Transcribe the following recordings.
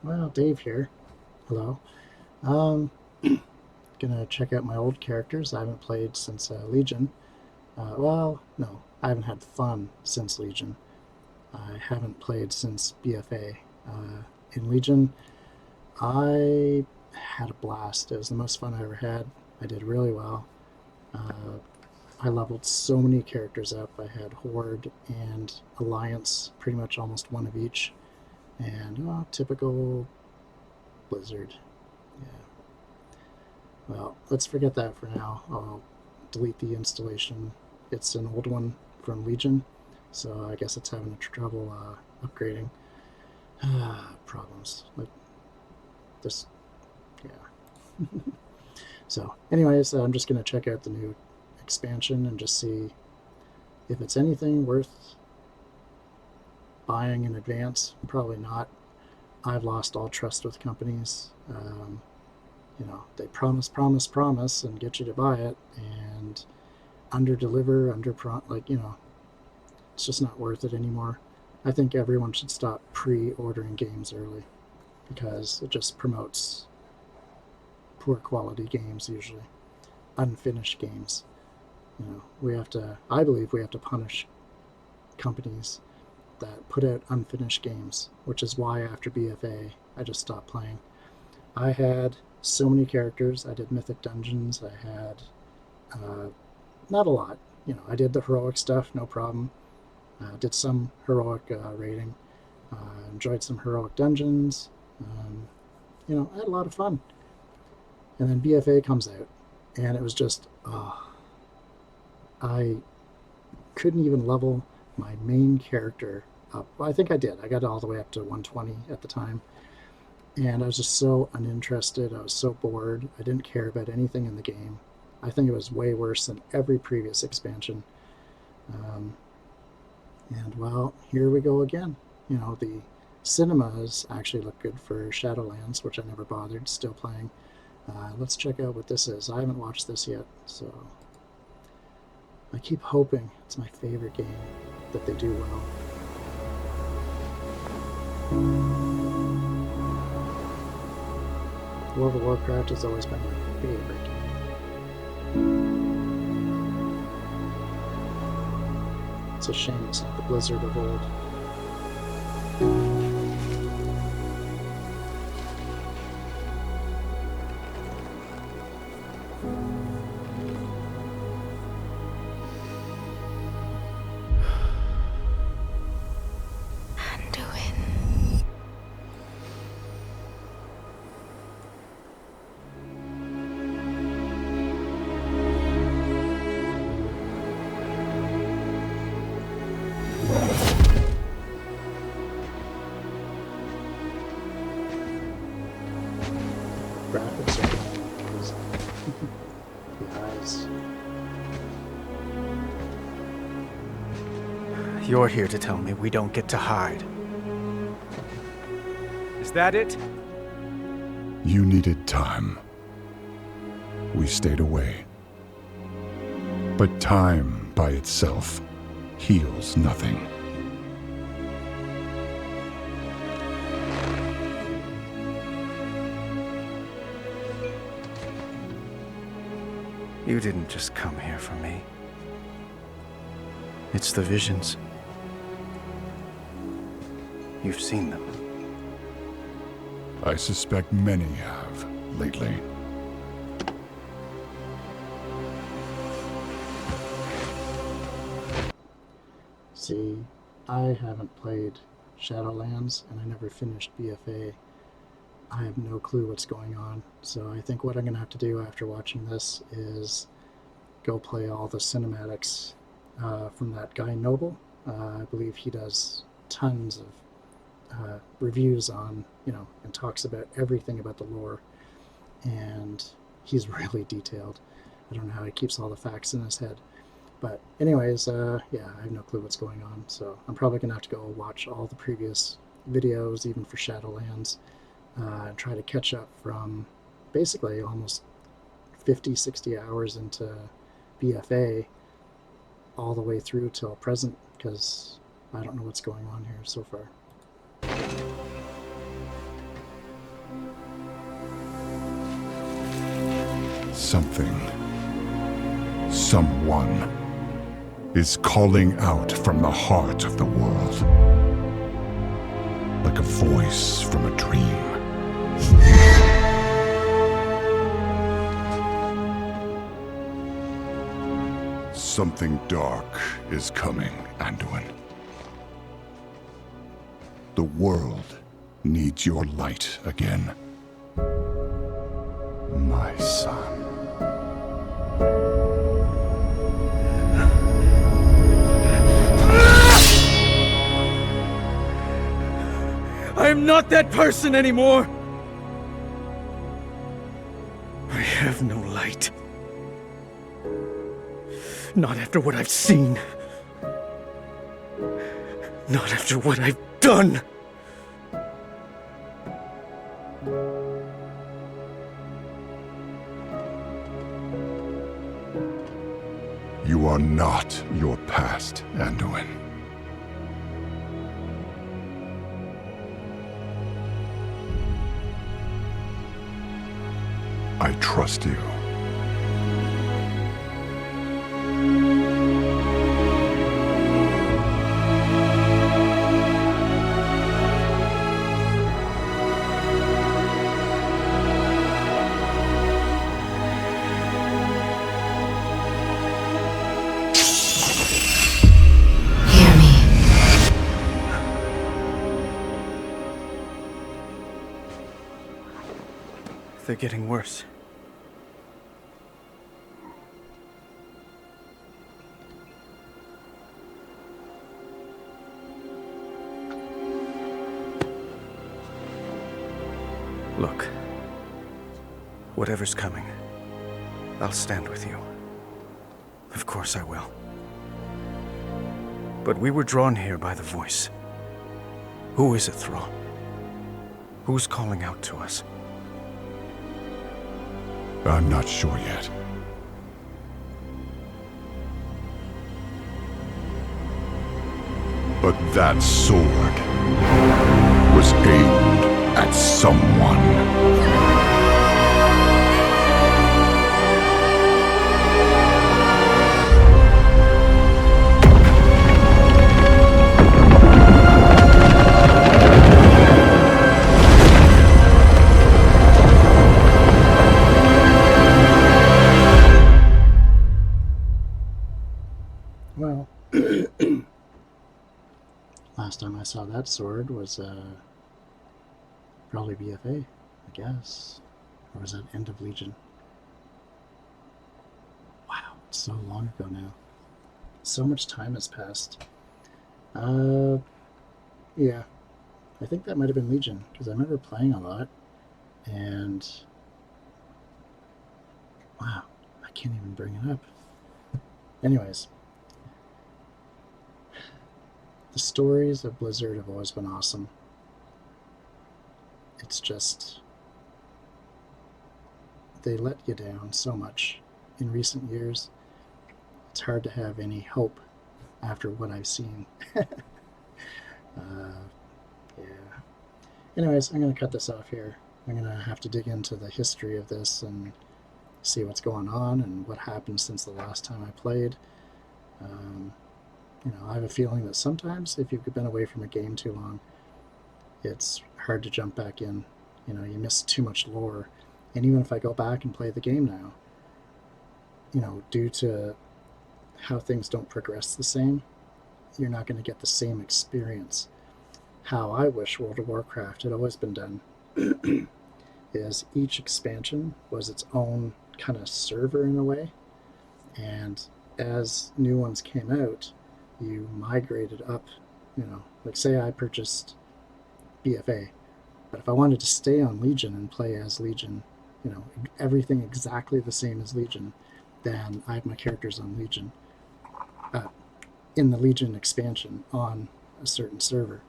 Well, Dave here. Hello. Um, gonna check out my old characters. I haven't played since Legion. Well, no, I haven't had fun since Legion. I haven't played since BFA. In Legion, I had a blast. It was the most fun I ever had. I did really well. Uh, I leveled so many characters up. I had Horde and Alliance, pretty much almost one of each. And typical Blizzard. Yeah. Well, let's forget that for now. I'll delete the installation. It's an old one from Legion, so I guess it's having trouble upgrading. Problems. Like this, yeah. So, anyways, I'm just going to check out the new expansion and just see if it's anything worth buying in advance. Probably not. I've lost all trust with companies. They promise, and get you to buy it, and under deliver, it's just not worth it anymore. I think everyone should stop pre-ordering games early because it just promotes poor quality games, usually unfinished games. I believe we have to punish companies that put out unfinished games, which is why after BFA I just stopped playing. I had so many characters. I did mythic dungeons. I had not a lot. I did the heroic stuff, no problem. Did some heroic raiding. Enjoyed some heroic dungeons. I had a lot of fun. And then BFA comes out, and it was just, I couldn't even level my main character up. Well, I think I did. I got all the way up to 120 at the time. And I was just so uninterested. I was so bored. I didn't care about anything in the game. I think it was way worse than every previous expansion. Well, here we go again. The cinemas actually look good for Shadowlands, which I never bothered, still playing. Let's check out what this is. I haven't watched this yet, so I keep hoping it's my favorite game, that they do well. World of Warcraft has always been my favorite game. It's a shame it's not the Blizzard of old. Graphics are amazing. The eyes. You're here to tell me we don't get to hide. Is that it? You needed time. We stayed away. But time by itself heals nothing. You didn't just come here for me. It's the visions. You've seen them. I suspect many have lately. See, I haven't played Shadowlands, and I never finished BFA. I have no clue what's going on, so I think what I'm going to have to do after watching this is go play all the cinematics from that guy Noble. I believe he does tons of reviews on, and talks about everything about the lore, and he's really detailed. I don't know how he keeps all the facts in his head. But anyways, I have no clue what's going on, so I'm probably going to have to go watch all the previous videos, even for Shadowlands, and try to catch up from basically almost 50, 60 hours into BFA all the way through till present, because I don't know what's going on here so far. Something, someone, is calling out from the heart of the world, like a voice from a dream. Something dark is coming, Anduin. The world needs your light again, my son. I am not that person anymore! I have no light. Not after what I've seen. Not after what I've done! You are not your past, Anduin. I trust you. Hear me. They're getting worse. Look, whatever's coming, I'll stand with you. Of course I will. But we were drawn here by the voice. Who is it, Thrall? Who's calling out to us? I'm not sure yet. But that sword was aimed at someone. Well, last time I saw that sword was probably BFA, I guess. Or was that End of Legion? Wow, it's so long ago now. So much time has passed. Yeah. I think that might have been Legion, because I remember playing a lot, and wow, I can't even bring it up. Anyways, the stories of Blizzard have always been awesome. It's just, they let you down so much in recent years. It's hard to have any hope after what I've seen. Yeah. Anyways, I'm going to cut this off here. I'm going to have to dig into the history of this and see what's going on and what happened since the last time I played. I have a feeling that sometimes if you've been away from a game too long, it's hard to jump back in. You miss too much lore. And even if I go back and play the game now, due to how things don't progress the same, you're not going to get the same experience. How I wish World of Warcraft had always been done is each expansion was its own kind of server in a way, and as new ones came out, you migrated up, like say I purchased BFA, but if I wanted to stay on Legion and play as Legion, everything exactly the same as Legion, then I have my characters on Legion, in the Legion expansion on a certain server.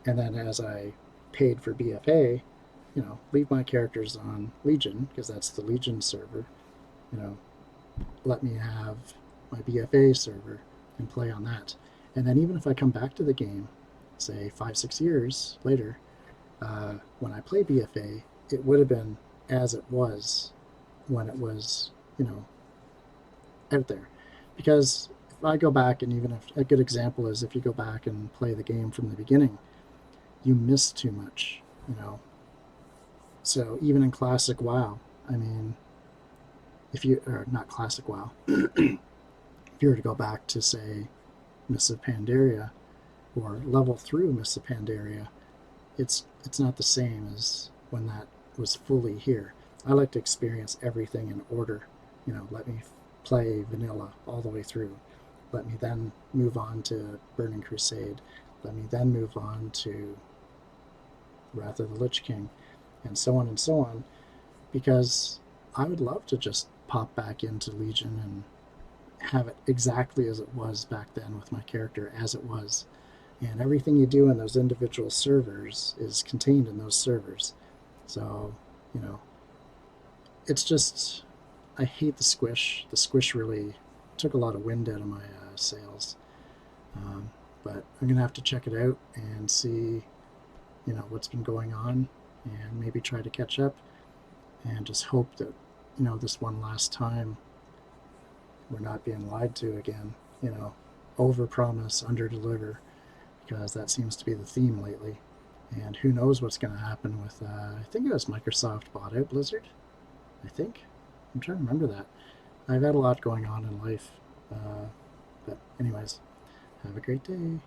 And then as I paid for BFA, leave my characters on Legion, because that's the Legion server, let me have my BFA server and play on that. And then even if I come back to the game, say 5-6 years later, when I play BFA, it would have been as it was when it was you know, out there. Because if I go back, and even if a good example is if you go back and play the game from the beginning, you miss too much, you know. So even in classic WoW, I mean, if you, or not classic WoW, if you were to go back to, say, Mists of Pandaria, or level through Mists of Pandaria, it's not the same as when that was fully here. I like to experience everything in order. You know, let me play vanilla all the way through. Let me then move on to Burning Crusade. Let me then move on to Wrath of the Lich King, and so on and so on, because I would love to just pop back into Legion and have it exactly as it was back then with my character as it was. And everything you do in those individual servers is contained in those servers. So, you know, it's just, I hate the squish. The squish really took a lot of wind out of my sails. But I'm going to have to check it out and see, you know, what's been going on, and maybe try to catch up, and just hope that, you know, this one last time we're not being lied to again. You know, over promise, under deliver, because that seems to be the theme lately. And who knows what's going to happen with, I think it was Microsoft bought out Blizzard. I think. I'm trying to remember that. I've had a lot going on in life. But anyways, have a great day.